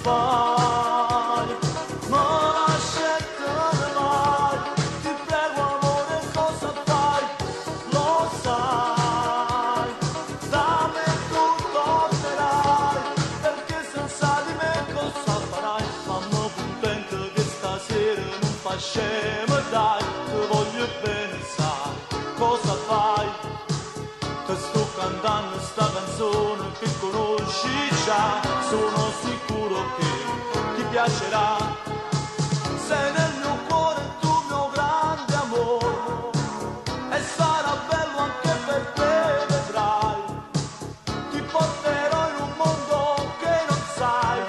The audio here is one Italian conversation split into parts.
fai? Ma lasciatene mai, ti prego amore cosa fai? Lo sai, da me tu tornerai, perché senza di me cosa farai? Mamma contenta che stasera non fa scema dai, ti voglio bene sai, cosa fai? Ti sto cantando sta canzone che conosci già, sono sicuro che ti piacerà. Sei nel mio cuore tu mio grande amore, e sarà bello anche per te, vedrai. Ti porterò in un mondo che non sai,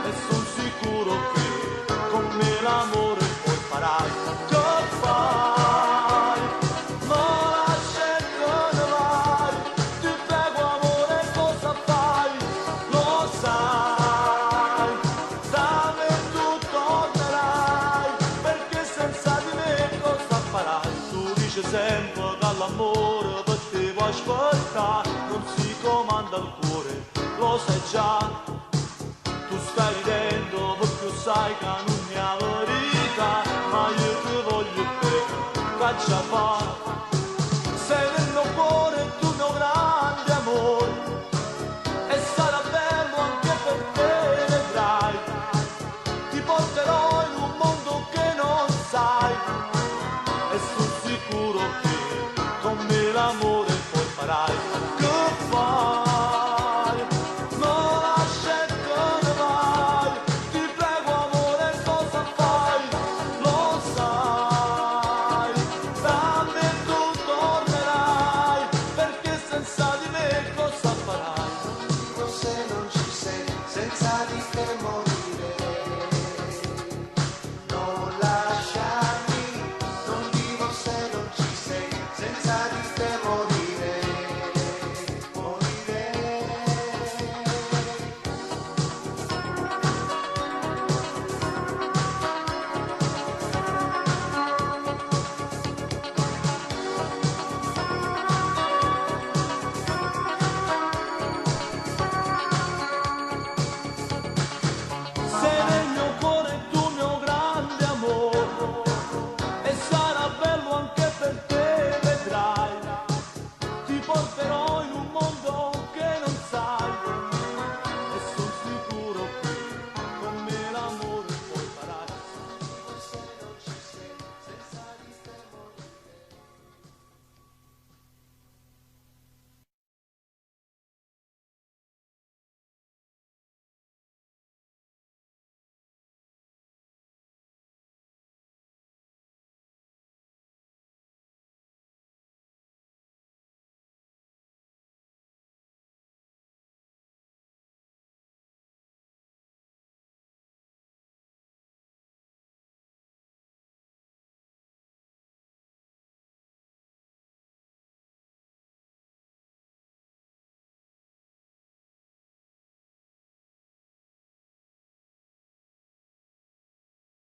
e sono sicuro che con me l'amore poi farai. Che fai? Ma lasciatene vai, ti prego amore cosa fai? Lo sai, da me tu tornerai, perché senza di me cosa farai? Tu dici sempre che l'amore per te può aspettare, non si comanda il cuore, lo sai già. Tu stai ridendo perché sai che non è la verità, ma io ti voglio bene, caccia fa.